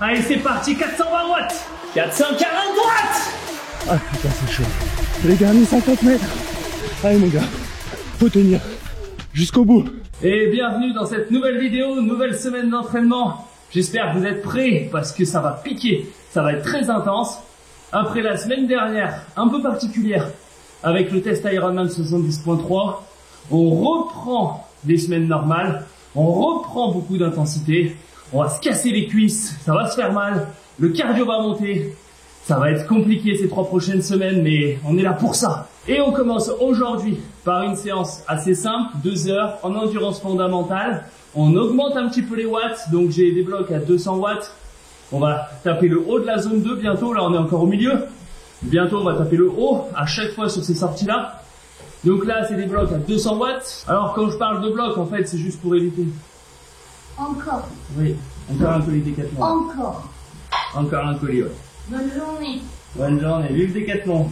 Allez, c'est parti, 420 watts, 440 watts. Ah putain, c'est chaud. Les derniers 50 mètres. Allez mon gars, faut tenir jusqu'au bout. Et bienvenue dans cette nouvelle vidéo, nouvelle semaine d'entraînement. J'espère que vous êtes prêts parce que ça va piquer, ça va être très intense. Après la semaine dernière, un peu particulière, avec le test Ironman 70.3, on reprend des semaines normales, on reprend beaucoup d'intensité, on va se casser les cuisses, ça va se faire mal, le cardio va monter, ça va être compliqué ces 3 prochaines semaines, mais on est là pour ça. Et on commence aujourd'hui par une séance assez simple, 2 heures en endurance fondamentale. On augmente un petit peu les watts, donc j'ai des blocs à 200 watts. On va taper le haut de la zone 2 bientôt, là on est encore au milieu. Bientôt on va taper le haut à chaque fois sur ces sorties-là. Donc là c'est des blocs à 200 watts. Alors quand je parle de blocs, en fait c'est juste pour éviter. Encore. Oui, encore un colis Décathlon. Encore. Encore un colis, ouais. Bonne journée. Bonne journée, vive Décathlon.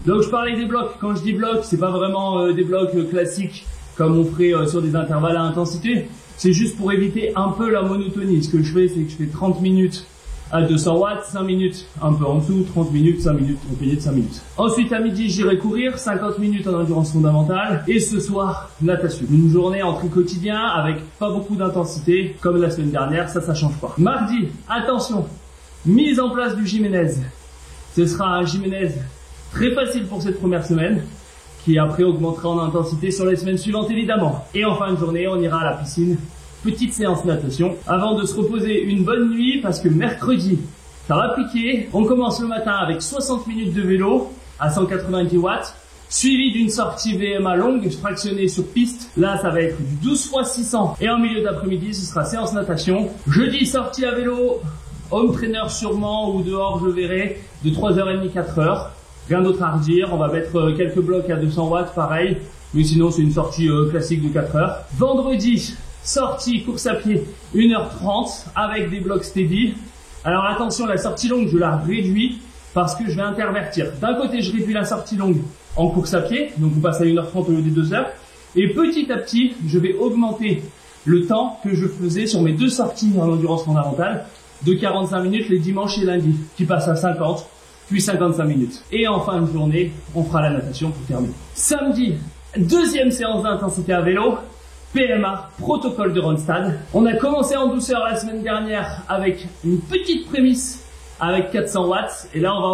Donc je parlais des blocs. Quand je dis blocs, c'est pas vraiment des blocs classiques comme on ferait sur des intervalles à intensité. C'est juste pour éviter un peu la monotonie. Ce que je fais, c'est que je fais 30 minutes à 200 watts, 5 minutes un peu en dessous, 30 minutes, 5 minutes, 30 minutes, 5 minutes. Ensuite, à midi, j'irai courir, 50 minutes en endurance fondamentale. Et ce soir, natation. Une journée en tri quotidien avec pas beaucoup d'intensité, comme la semaine dernière, ça change pas. Mardi, attention, mise en place du Jiménez. Ce sera un Jiménez très facile pour cette première semaine, qui après augmentera en intensité sur les semaines suivantes évidemment. Et en fin de journée, on ira à la piscine. Petite séance natation avant de se reposer une bonne nuit parce que mercredi, ça va piquer. On commence le matin avec 60 minutes de vélo à 190 watts, suivi d'une sortie VMA longue fractionnée sur piste. Là, ça va être du 12 x 600. Et en milieu d'après-midi, ce sera séance natation. Jeudi, sortie à vélo, home trainer sûrement ou dehors, je verrai, de 3h30, 4h. Rien d'autre à redire. On va mettre quelques blocs à 200 watts, pareil. Mais sinon, c'est une sortie classique de 4h. Vendredi, sortie course à pied 1h30 avec des blocs steady. Alors attention, la sortie longue je la réduis parce que je vais intervertir. D'un côté je réduis la sortie longue en course à pied, donc on passe à 1h30 au lieu des 2h. Et petit à petit je vais augmenter le temps que je faisais sur mes 2 sorties en endurance fondamentale de 45 minutes les dimanches et lundis, qui passe à 50 puis 55 minutes. Et en fin de journée on fera la natation pour terminer. Samedi, deuxième séance d'intensité à vélo. PMA, protocole de Ronstad. On a commencé en douceur la semaine dernière avec une petite prémisse avec 400 watts. Et là, on va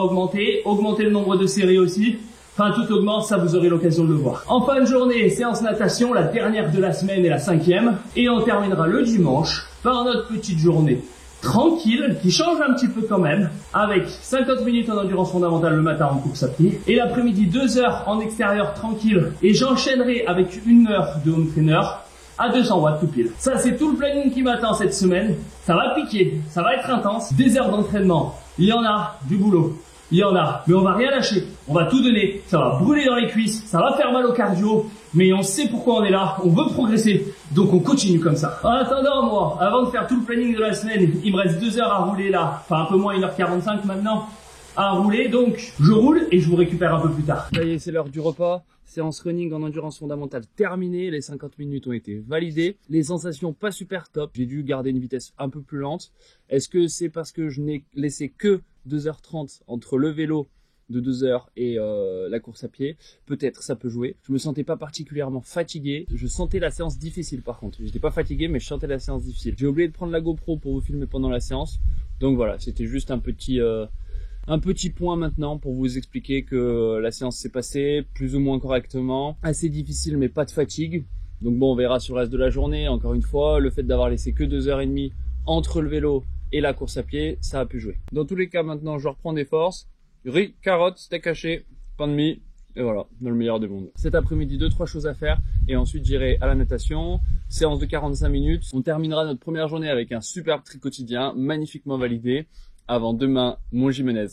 augmenter le nombre de séries aussi. Enfin, tout augmente, ça vous aurez l'occasion de le voir. En fin de journée, séance natation, la dernière de la semaine et la 5e. Et on terminera le dimanche par notre petite journée tranquille, qui change un petit peu quand même, avec 50 minutes en endurance fondamentale le matin en course à pied. Et l'après-midi, 2 heures en extérieur tranquille. Et j'enchaînerai avec 1 heure de home trainer à 200 watts tout pile. Ça, c'est tout le planning qui m'attend cette semaine. Ça va piquer, ça va être intense. Des heures d'entraînement, il y en a, du boulot, il y en a. Mais on va rien lâcher, on va tout donner. Ça va brûler dans les cuisses, ça va faire mal au cardio. Mais on sait pourquoi on est là, on veut progresser. Donc on continue comme ça. En attendant, moi, avant de faire tout le planning de la semaine, il me reste 2 heures à rouler là. Enfin, un peu moins 1h45 maintenant à rouler. Donc je roule et je vous récupère un peu plus tard. Ça y est, c'est l'heure du repas. Séance running en endurance fondamentale terminée, les 50 minutes ont été validées, les sensations pas super top, j'ai dû garder une vitesse un peu plus lente. Est-ce que c'est parce que je n'ai laissé que 2h30 entre le vélo de 2 heures et la course à pied? Peut-être, ça peut jouer. Je me sentais pas particulièrement fatigué, je sentais la séance difficile par contre. J'étais pas fatigué mais je sentais la séance difficile. J'ai oublié de prendre la GoPro pour vous filmer pendant la séance, donc voilà, c'était juste un petit point maintenant pour vous expliquer que la séance s'est passée plus ou moins correctement. Assez difficile mais pas de fatigue. Donc bon, on verra sur le reste de la journée. Encore une fois, le fait d'avoir laissé que 2h30 entre le vélo et la course à pied, ça a pu jouer. Dans tous les cas, maintenant, je reprends des forces. Riz, carottes, steak haché, pain de mie. Et voilà, dans le meilleur des mondes. Cet après-midi, 2-3 choses à faire. Et ensuite, j'irai à la natation. Séance de 45 minutes. On terminera notre première journée avec un superbe tri quotidien, magnifiquement validé. Avant demain, mon Jiménez.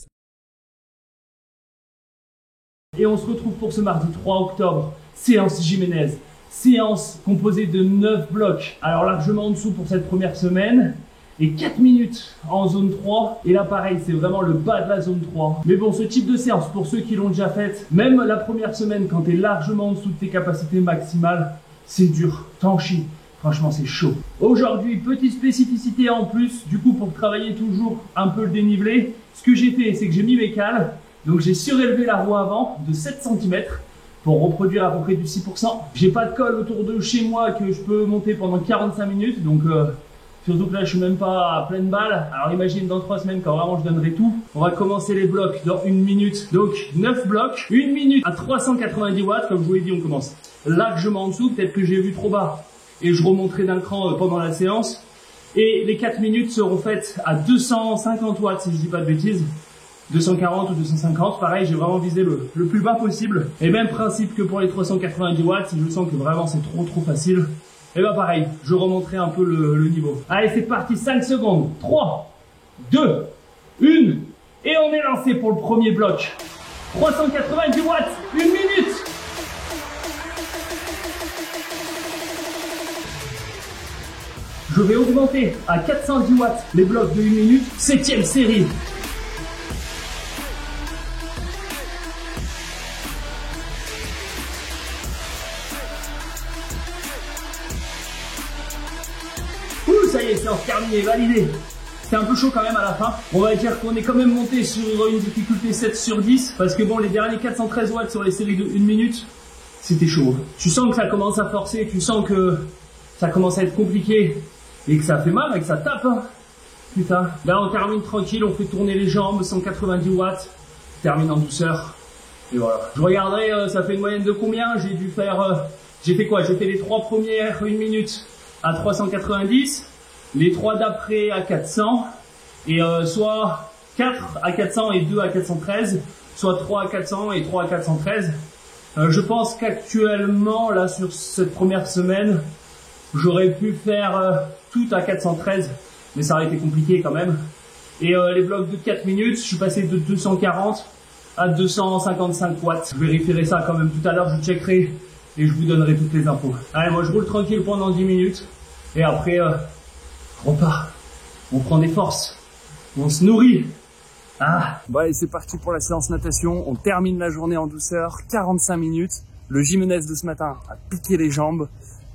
Et on se retrouve pour ce mardi 3 octobre, séance Jiménez. Séance composée de 9 blocs. Alors largement en dessous pour cette première semaine. Et 4 minutes en zone 3. Et là pareil, c'est vraiment le bas de la zone 3. Mais bon, ce type de séance, pour ceux qui l'ont déjà faite, même la première semaine, quand tu es largement en dessous de tes capacités maximales, c'est dur, t'en chies. Franchement, c'est chaud. Aujourd'hui, petite spécificité en plus, du coup, pour travailler toujours un peu le dénivelé, ce que j'ai fait, c'est que j'ai mis mes cales. Donc, j'ai surélevé la roue avant de 7 cm pour reproduire à peu près du 6%. J'ai pas de colle autour de chez moi que je peux monter pendant 45 minutes. Donc, surtout que là, je suis même pas à pleine balle. Alors, imagine dans 3 semaines, quand vraiment je donnerai tout. On va commencer les blocs dans 1 minute. Donc, 9 blocs, 1 minute à 390 watts. Comme je vous l'ai dit, on commence largement en dessous. Peut-être que j'ai vu trop bas et je remonterai d'un cran pendant la séance. Et les 4 minutes seront faites à 250 watts, si je dis pas de bêtises. 240 ou 250, pareil, j'ai vraiment visé le plus bas possible. Et même principe que pour les 390 watts, si je sens que vraiment c'est trop facile, et ben pareil, je remonterai un peu le niveau. Allez, c'est parti, 5 secondes. 3, 2, 1, et on est lancé pour le premier bloc. 390 watts, 1 minute. Je vais augmenter à 410 watts les blocs de 1 minute, 7e série. Ça y est, séance terminée, validé. C'était un peu chaud quand même à la fin. On va dire qu'on est quand même monté sur une difficulté 7 sur 10. Parce que bon, les derniers 413 watts sur les séries de 1 minute, c'était chaud. Tu sens que ça commence à forcer, tu sens que ça commence à être compliqué. Et que ça fait mal et que ça tape. Hein. Putain. Là, on termine tranquille, on fait tourner les jambes, 190 watts. On termine en douceur. Et voilà. Je regarderai, ça fait une moyenne de combien? J'ai dû faire... j'ai fait quoi? J'ai fait les 3 premières 1 minute à 390. Les 3 d'après à 400, et soit 4 à 400 et 2 à 413, soit 3 à 400 et 3 à 413. Je pense qu'actuellement, là, sur cette première semaine, j'aurais pu faire tout à 413, mais ça aurait été compliqué quand même. Et les blocs de 4 minutes, je suis passé de 240 à 255 watts. Je vérifierai ça quand même tout à l'heure, je checkerai et je vous donnerai toutes les infos. Allez, moi je roule tranquille pendant 10 minutes, et après... on part, on prend des forces, on se nourrit. Ah. Bon allez, c'est parti pour la séance natation. On termine la journée en douceur, 45 minutes. Le Jimenez de ce matin a piqué les jambes,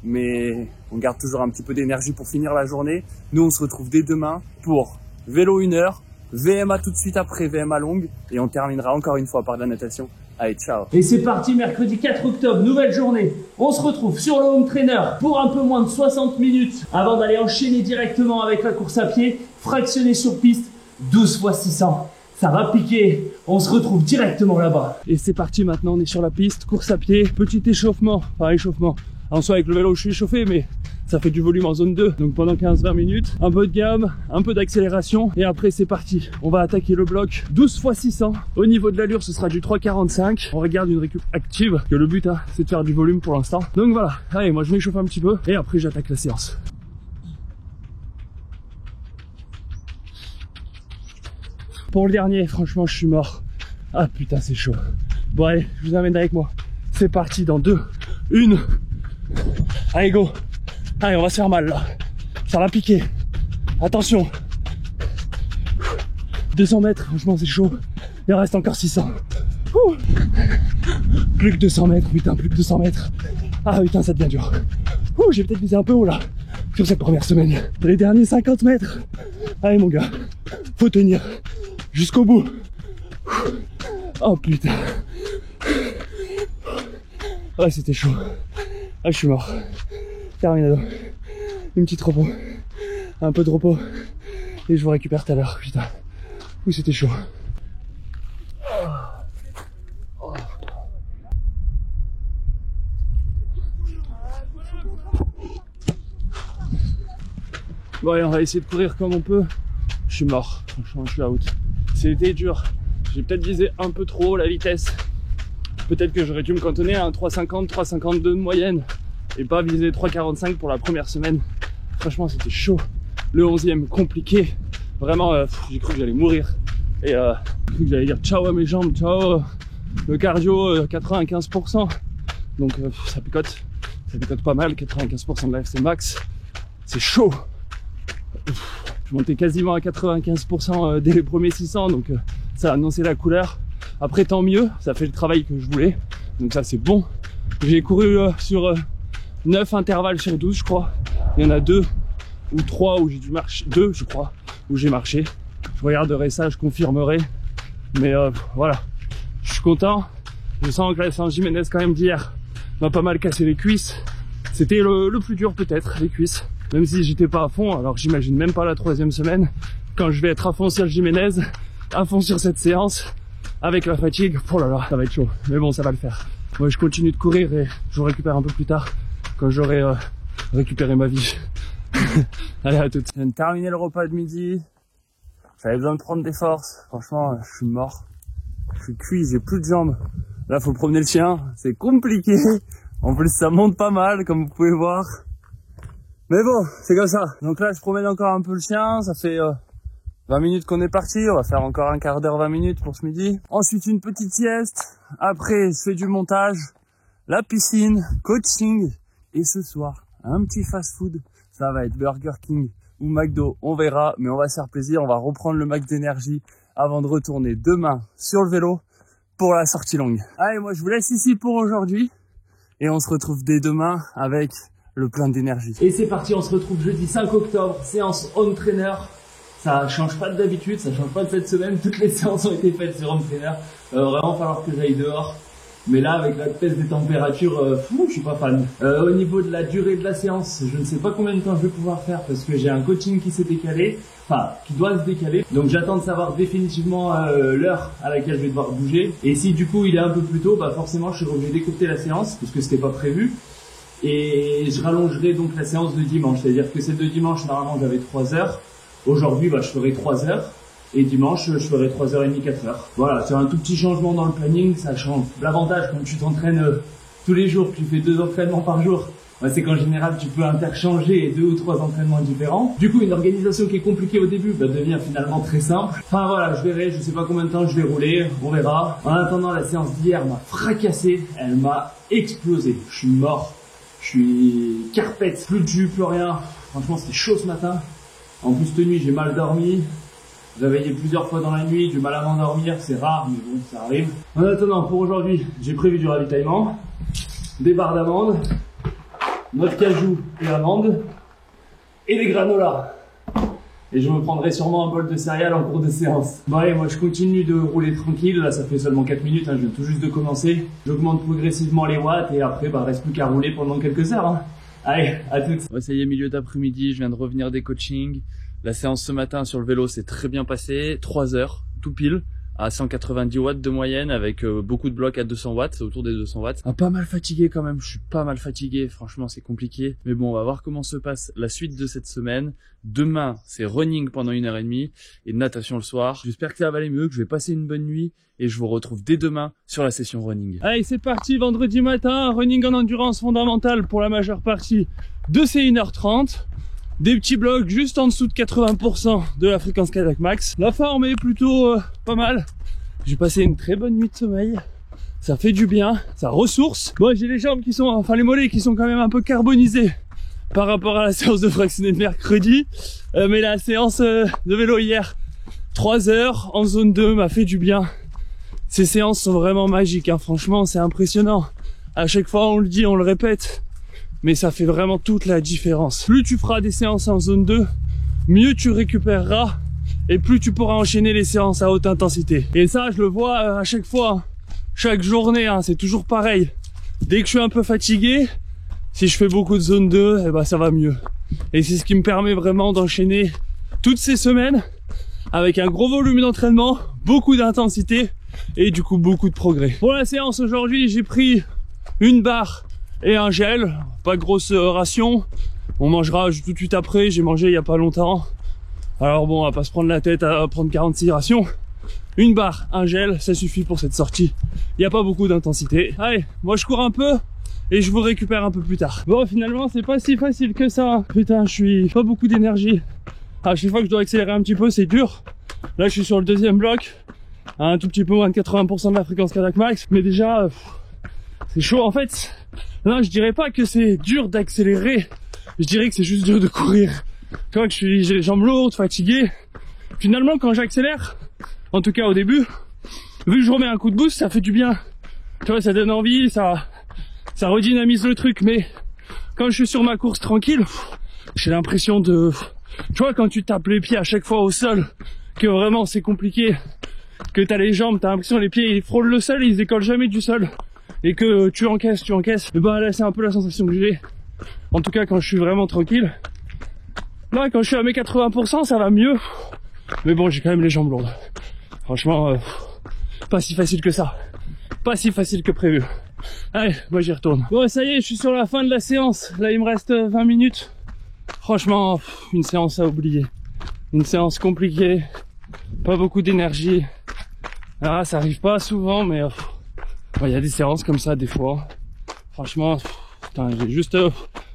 mais on garde toujours un petit peu d'énergie pour finir la journée. Nous, on se retrouve dès demain pour vélo 1 heure, VMA tout de suite après, VMA longue, et on terminera encore une fois par de la natation. Allez, ciao. Et c'est parti, mercredi 4 octobre, nouvelle journée. On se retrouve sur le home trainer pour un peu moins de 60 minutes avant d'aller enchaîner directement avec la course à pied, fractionnée sur piste, 12 x 600. Ça va piquer. On se retrouve directement là-bas. Et c'est parti maintenant, on est sur la piste, course à pied, petit échauffement, enfin échauffement. En soi, avec le vélo, je suis échauffé, mais ça fait du volume en zone 2. Donc pendant 15-20 minutes, un peu de gamme, un peu d'accélération. Et après, c'est parti. On va attaquer le bloc 12 x 600. Au niveau de l'allure, ce sera du 3,45. On regarde une récup active. Que le but, hein, c'est de faire du volume pour l'instant. Donc voilà. Allez, moi, je m'échauffe un petit peu. Et après, j'attaque la séance. Pour le dernier, franchement, je suis mort. Ah putain, c'est chaud. Bon, allez, je vous amène avec moi. C'est parti dans 2, 1. Allez, go. Allez, on va se faire mal là. Ça va piquer. Attention. 200 mètres, franchement c'est chaud. Il en reste encore 600. Ouh. Plus que 200 mètres, putain, plus que 200 mètres. Ah putain, ça devient dur. J'ai peut-être visé un peu haut là, sur cette première semaine. Les derniers 50 mètres. Allez mon gars, faut tenir jusqu'au bout. Oh putain. Ouais, c'était chaud. Ah, je suis mort. Terminado. Une petite repos. Un peu de repos. Et je vous récupère tout à l'heure. Putain. Oui, c'était chaud. Bon, allez, on va essayer de courir comme on peut. Je suis mort. Franchement, je suis out. C'était dur. J'ai peut-être visé un peu trop la vitesse. Peut-être que j'aurais dû me cantonner à un 3,50, 3,52 de moyenne et pas viser 3,45 pour la première semaine. Franchement, c'était chaud. Le 11e, compliqué. Vraiment, j'ai cru que j'allais mourir. Et j'ai cru que j'allais dire ciao à mes jambes, ciao. Le cardio, 95%. Donc ça picote pas mal, 95% de la FC max. C'est chaud. Je montais quasiment à 95% dès les premiers 600, donc ça a annoncé la couleur. Après, tant mieux, ça fait le travail que je voulais, donc ça c'est bon. J'ai couru sur 9 intervalles sur 12, je crois. Il y en a 2 ou 3 où j'ai dû marcher, 2 je crois, où j'ai marché. Je regarderai ça, je confirmerai. Mais voilà, je suis content. Je sens que la séance Jiménez quand même d'hier m'a pas mal cassé les cuisses. C'était le plus dur peut-être, les cuisses. Même si j'étais pas à fond, alors j'imagine même pas la 3e semaine. Quand je vais être à fond sur le Jiménez, à fond sur cette séance, avec la fatigue, oh là là, ça va être chaud. Mais bon, ça va le faire. Moi je continue de courir et je vous récupère un peu plus tard, quand j'aurai récupéré ma vie. Allez, à toutes. Je viens de terminer le repas de midi. J'avais besoin de prendre des forces. Franchement, je suis mort. Je suis cuit, j'ai plus de jambes. Là, faut promener le chien. C'est compliqué. En plus, ça monte pas mal, comme vous pouvez voir. Mais bon, c'est comme ça. Donc là, je promène encore un peu le chien. Ça fait 20 minutes qu'on est parti. On va faire encore un quart d'heure, 20 minutes pour ce midi. Ensuite, une petite sieste. Après, je fais du montage, la piscine, coaching. Et ce soir, un petit fast-food. Ça va être Burger King ou McDo, on verra. Mais on va se faire plaisir. On va reprendre le max d'énergie avant de retourner demain sur le vélo pour la sortie longue. Allez, moi je vous laisse ici pour aujourd'hui et on se retrouve dès demain avec le plein d'énergie. Et c'est parti, on se retrouve jeudi 5 octobre, séance home trainer. Ça change pas d'habitude, ça change pas de cette semaine. Toutes les séances ont été faites sur home trainer. Vraiment falloir que j'aille dehors. Mais là, avec la baisse des températures, je suis pas fan. Au niveau de la durée de la séance, je ne sais pas combien de temps je vais pouvoir faire parce que j'ai un coaching qui s'est décalé, enfin, qui doit se décaler. Donc j'attends de savoir définitivement l'heure à laquelle je vais devoir bouger. Et si du coup il est un peu plus tôt, bah forcément je serai obligé d'écourter la séance parce que c'était pas prévu. Et je rallongerai donc la séance de dimanche. C'est-à-dire que celle de dimanche, normalement j'avais 3 heures. Aujourd'hui, bah, je ferai 3 heures. Et dimanche, je ferai 3h30, 4h. Voilà, c'est un tout petit changement dans le planning, ça change. L'avantage quand tu t'entraînes tous les jours, que tu fais 2 entraînements par jour, bah, c'est qu'en général, tu peux interchanger 2 ou 3 entraînements différents. Du coup, une organisation qui est compliquée au début bah, devient finalement très simple. Enfin voilà, je verrai, je sais pas combien de temps je vais rouler, on verra. En attendant, la séance d'hier m'a fracassé, elle m'a explosé. Je suis mort, je suis carpette, plus de jus, plus rien. Franchement, c'était chaud ce matin. En plus, cette nuit, j'ai mal dormi. Réveillé plusieurs fois dans la nuit, du mal à m'endormir, c'est rare, mais bon, ça arrive. En attendant, pour aujourd'hui, j'ai prévu du ravitaillement, des barres d'amandes, noix de cajou et amandes, et des granolas. Et je me prendrai sûrement un bol de céréales en cours de séance. Bon allez, moi je continue de rouler tranquille, là ça fait seulement 4 minutes, hein, je viens tout juste de commencer. J'augmente progressivement les watts et après, bah reste plus qu'à rouler pendant quelques heures. Hein. Allez, à toutes. Ouais, ça y est, milieu d'après-midi, je viens de revenir des coachings. La séance ce matin sur le vélo s'est très bien passée, 3 heures, tout pile, à 190 watts de moyenne avec beaucoup de blocs à 200 watts, c'est autour des 200 watts. Pas mal fatigué quand même, je suis pas mal fatigué, franchement c'est compliqué. Mais bon, on va voir comment se passe la suite de cette semaine. Demain, c'est running pendant 1h30 et natation le soir. J'espère que ça va aller mieux, que je vais passer une bonne nuit et je vous retrouve dès demain sur la session running. Allez, c'est parti, vendredi matin, running en endurance fondamentale pour la majeure partie de ces 1h30. Des petits blocs juste en dessous de 80% de la fréquence cardiaque max. La forme est plutôt pas mal. J'ai passé une très bonne nuit de sommeil. Ça fait du bien, ça ressource. Moi j'ai les jambes qui sont, enfin les mollets qui sont quand même un peu carbonisés par rapport à la séance de fractionné de mercredi. Mais la séance de vélo hier, 3 heures en zone 2 m'a fait du bien. Ces séances sont vraiment magiques, hein. Franchement c'est impressionnant. À chaque fois on le dit, on le répète. Mais ça fait vraiment toute la différence. Plus tu feras des séances en zone 2, mieux tu récupéreras et plus tu pourras enchaîner les séances à haute intensité. Et ça, je le vois à chaque fois, chaque journée, hein, c'est toujours pareil. Dès que je suis un peu fatigué, si je fais beaucoup de zone 2, eh ben, ça va mieux. Et c'est ce qui me permet vraiment d'enchaîner toutes ces semaines avec un gros volume d'entraînement, beaucoup d'intensité et du coup beaucoup de progrès. Pour la séance aujourd'hui, j'ai pris une barre et un gel, pas grosse ration. On mangera tout de suite après, j'ai mangé il y a pas longtemps. Alors bon, on va pas se prendre la tête à prendre 46 rations. Une barre, un gel, ça suffit pour cette sortie. Il n'y a pas beaucoup d'intensité. Allez, moi je cours un peu et je vous récupère un peu plus tard. Bon, finalement, c'est pas si facile que ça. Putain, je suis pas beaucoup d'énergie. À chaque fois que je dois accélérer un petit peu, c'est dur. Là, je suis sur le deuxième bloc, à un tout petit peu moins de 80% de la fréquence cardiaque max. Mais déjà, c'est chaud en fait. Non, je dirais pas que c'est dur d'accélérer, je dirais que c'est juste dur de courir. Tu vois que j'ai les jambes lourdes, fatigué. Finalement, quand j'accélère, en tout cas au début, vu que je remets un coup de boost, ça fait du bien. Tu vois, ça donne envie, ça redynamise le truc. Mais quand je suis sur ma course tranquille, J'ai l'impression de... Tu vois, quand tu tapes les pieds à chaque fois au sol, que vraiment c'est compliqué, que t'as les jambes, t'as l'impression que les pieds ils frôlent le sol, ils se décollent jamais du sol, et que tu encaisses, et bah là c'est un peu la sensation que j'ai. En tout cas quand je suis vraiment tranquille. Là quand je suis à mes 80% ça va mieux, mais bon j'ai quand même les jambes lourdes. Franchement, pas si facile que ça, pas si facile que prévu. Allez, moi j'y retourne. Bon ça y est, je suis sur la fin de la séance, là il me reste 20 minutes. Franchement, une séance à oublier. Une séance compliquée, pas beaucoup d'énergie. Ah, ça arrive pas souvent, mais y a des séances comme ça des fois. Franchement, putain, j'ai juste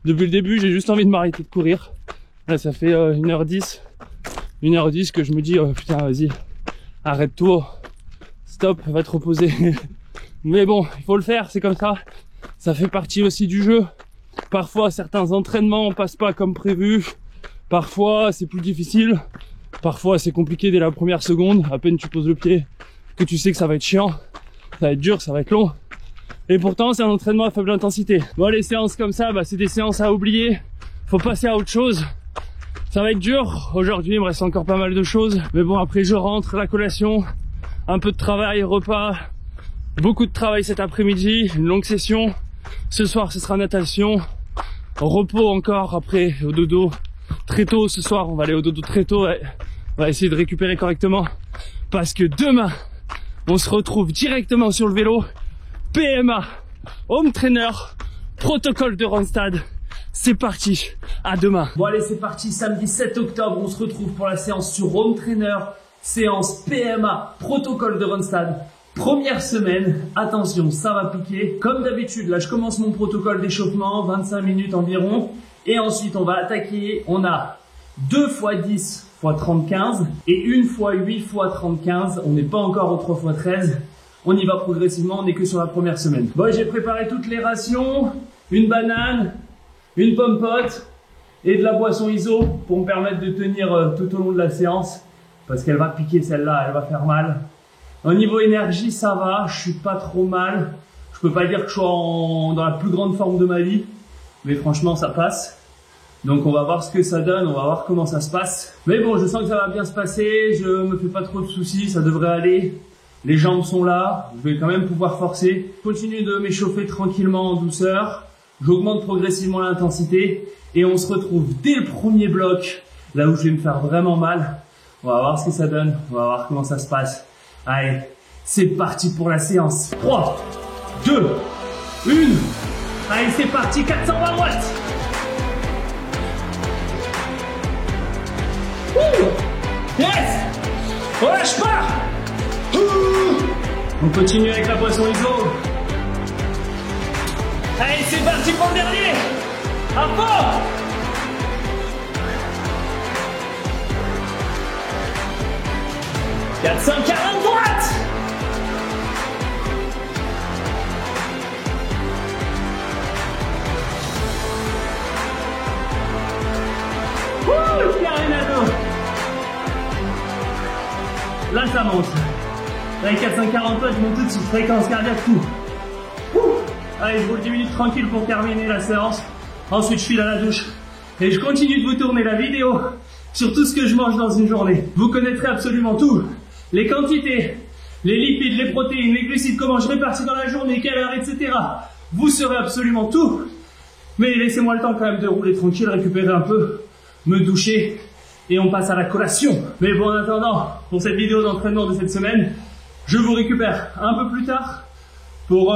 depuis le début, j'ai juste envie de m'arrêter de courir. Là, ça fait 1h10 que je me dis putain, vas-y, arrête-toi, stop, va te reposer. Mais bon, il faut le faire, c'est comme ça. Ça fait partie aussi du jeu. Parfois, certains entraînements passent pas comme prévu. Parfois, c'est plus difficile. Parfois, c'est compliqué dès la première seconde. À peine tu poses le pied, que tu sais que ça va être chiant. Ça va être dur, ça va être long. Et pourtant, c'est un entraînement à faible intensité. Bon, les séances comme ça, c'est des séances à oublier. Faut passer à autre chose. Ça va être dur. Aujourd'hui, il me reste encore pas mal de choses. Mais bon, après, je rentre, la collation, un peu de travail, repas. Beaucoup de travail cet après-midi, une longue session. Ce soir, ce sera natation. Repos encore après au dodo. Très tôt ce soir, on va aller au dodo très tôt. Ouais. On va essayer de récupérer correctement. Parce que demain, on se retrouve directement sur le vélo. PMA, home trainer, protocole de Ronstad. C'est parti, à demain. Bon allez, c'est parti, samedi 7 octobre, on se retrouve pour la séance sur home trainer. Séance PMA, protocole de Ronstad. Première semaine, attention, ça va piquer. Comme d'habitude, là je commence mon protocole d'échauffement, 25 minutes environ. Et ensuite on va attaquer, on a 2 x 10 x 30-15 et 1 x 8 x 30-15. On n'est pas encore au 3 x 13. On y va progressivement, on n'est que sur la première semaine. Bon, j'ai préparé toutes les rations, une banane, une pomme pote et de la boisson ISO pour me permettre de tenir tout au long de la séance. Parce qu'elle va piquer celle-là, elle va faire mal. Au niveau énergie, ça va, je suis pas trop mal. Je peux pas dire que je suis dans la plus grande forme de ma vie, mais franchement, ça passe. Donc on va voir ce que ça donne, on va voir comment ça se passe. Mais bon, je sens que ça va bien se passer, je me fais pas trop de soucis, ça devrait aller. Les jambes sont là, je vais quand même pouvoir forcer. Je continue de m'échauffer tranquillement en douceur. J'augmente progressivement l'intensité et on se retrouve dès le premier bloc, là où je vais me faire vraiment mal. On va voir ce que ça donne, on va voir comment ça se passe. Allez, c'est parti pour la séance. 3, 2, 1. Allez, c'est parti, 420 watts. Yes! On lâche pas! On continue avec la boisson ISO. Allez, c'est parti pour le dernier! À fond! « 440 watts !» Ouh, Carinado. Là, ça monte. Avec 440 watts, je monte tout de suite. Fréquence cardiaque, tout. Ouh. Allez, je roule 10 minutes tranquille pour terminer la séance. Ensuite, je file à la douche. Et je continue de vous tourner la vidéo sur tout ce que je mange dans une journée. Vous connaîtrez absolument tout. Les quantités, les lipides, les protéines, les glucides, comment je répartis dans la journée, quelle heure, etc. Vous saurez absolument tout. Mais laissez-moi le temps quand même de rouler tranquille, récupérer un peu, me doucher et on passe à la collation. Mais bon, en attendant, pour cette vidéo d'entraînement de cette semaine, je vous récupère un peu plus tard pour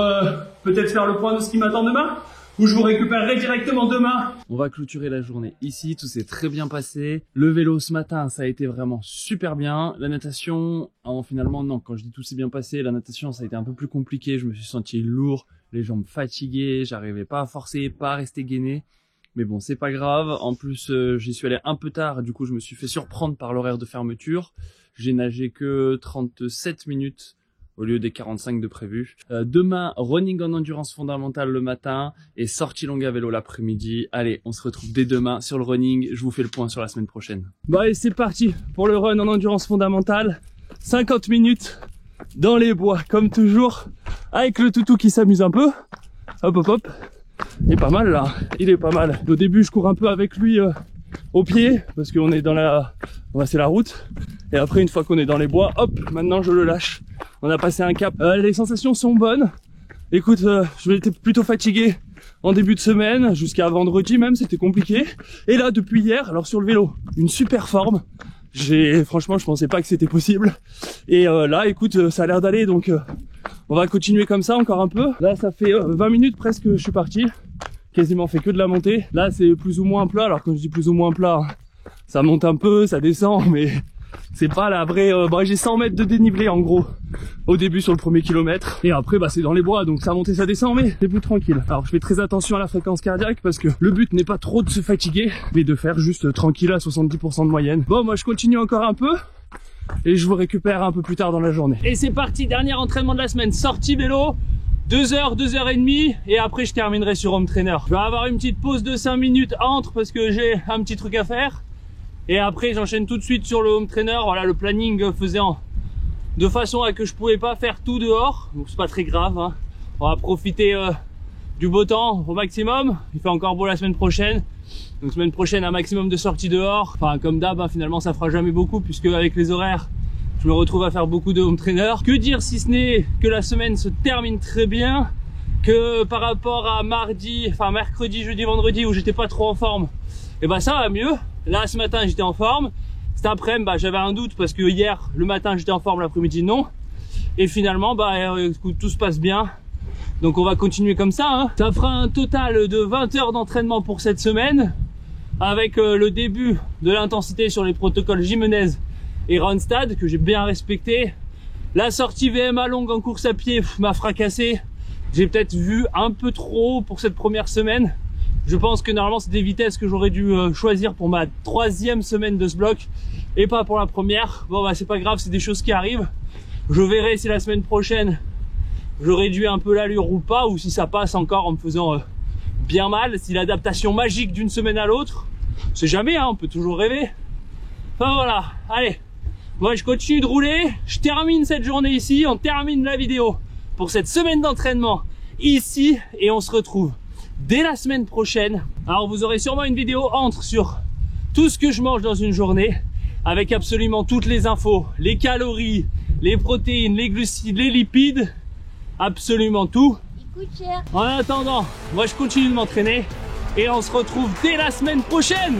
peut-être faire le point de ce qui m'attend demain. Ou je vous récupérerai directement demain. On va clôturer la journée ici, tout s'est très bien passé. Le vélo ce matin, ça a été vraiment super bien. La natation, finalement non, quand je dis tout s'est bien passé, la natation ça a été un peu plus compliqué. Je me suis senti lourd, les jambes fatiguées, j'arrivais pas à forcer, pas à rester gainé. Mais bon, c'est pas grave. En plus, j'y suis allé un peu tard, du coup je me suis fait surprendre par l'horaire de fermeture. J'ai nagé que 37 minutes. Au lieu des 45 de prévu. Demain, running en endurance fondamentale le matin et sortie longue à vélo l'après-midi. Allez, on se retrouve dès demain sur le running. Je vous fais le point sur la semaine prochaine. Bon allez, c'est parti pour le run en endurance fondamentale. 50 minutes dans les bois, comme toujours, avec le toutou qui s'amuse un peu. Hop, hop, hop. Il est pas mal là, il est pas mal. Au début, je cours un peu avec lui au pied parce qu'on est c'est la route. Et après, une fois qu'on est dans les bois, hop, maintenant je le lâche. On a passé un cap. Les sensations sont bonnes. Écoute, je étais plutôt fatigué en début de semaine, jusqu'à vendredi même, c'était compliqué. Et là, depuis hier, alors sur le vélo, une super forme. Franchement, je pensais pas que c'était possible. Et là, écoute, ça a l'air d'aller, donc on va continuer comme ça encore un peu. Là, ça fait 20 minutes presque que je suis parti. Quasiment fait que de la montée. Là, c'est plus ou moins plat. Alors quand je dis plus ou moins plat, ça monte un peu, ça descend, mais c'est pas la vraie... j'ai 100 mètres de dénivelé en gros au début sur le premier kilomètre, et après c'est dans les bois, donc ça monte et ça descend, mais c'est plus tranquille. Alors je fais très attention à la fréquence cardiaque parce que le but n'est pas trop de se fatiguer, mais de faire juste tranquille à 70% de moyenne. Bon, moi je continue encore un peu et je vous récupère un peu plus tard dans la journée. Et c'est parti, dernier entraînement de la semaine, sortie vélo, 2h, 2h30, et après je terminerai sur home trainer. Je vais avoir une petite pause de 5 minutes entre parce que j'ai un petit truc à faire. Et après j'enchaîne tout de suite sur le home trainer. Voilà, le planning faisait de façon à que je pouvais pas faire tout dehors, donc c'est pas très grave, hein. On va profiter du beau temps au maximum. Il fait encore beau la semaine prochaine, donc semaine prochaine un maximum de sorties dehors. Enfin comme d'hab, hein, finalement ça fera jamais beaucoup puisque avec les horaires je me retrouve à faire beaucoup de home trainer. Que dire si ce n'est que la semaine se termine très bien, que par rapport à mercredi, jeudi, vendredi où j'étais pas trop en forme, et ben ça va mieux. Là ce matin j'étais en forme, cet après-midi j'avais un doute parce que hier le matin j'étais en forme, l'après-midi non. Et finalement tout se passe bien. Donc on va continuer comme ça, hein. Ça fera un total de 20 heures d'entraînement pour cette semaine, avec le début de l'intensité sur les protocoles Jimenez et Ronstad que j'ai bien respecté. La sortie VMA longue en course à pied m'a fracassé. J'ai peut-être vu un peu trop haut pour cette première semaine. Je pense que normalement c'est des vitesses que j'aurais dû choisir pour ma 3e semaine de ce bloc et pas pour la première. Bon c'est pas grave, c'est des choses qui arrivent. Je verrai si la semaine prochaine je réduis un peu l'allure ou pas, ou si ça passe encore en me faisant bien mal, si l'adaptation magique d'une semaine à l'autre, c'est jamais, hein, on peut toujours rêver. Enfin voilà, allez, moi je continue de rouler, je termine cette journée ici, on termine la vidéo pour cette semaine d'entraînement ici, et on se retrouve dès la semaine prochaine. Alors vous aurez sûrement une vidéo sur tout ce que je mange dans une journée, avec absolument toutes les infos, les calories, les protéines, les glucides, les lipides, absolument tout. Il coûte cher. En attendant, moi je continue de m'entraîner et on se retrouve dès la semaine prochaine.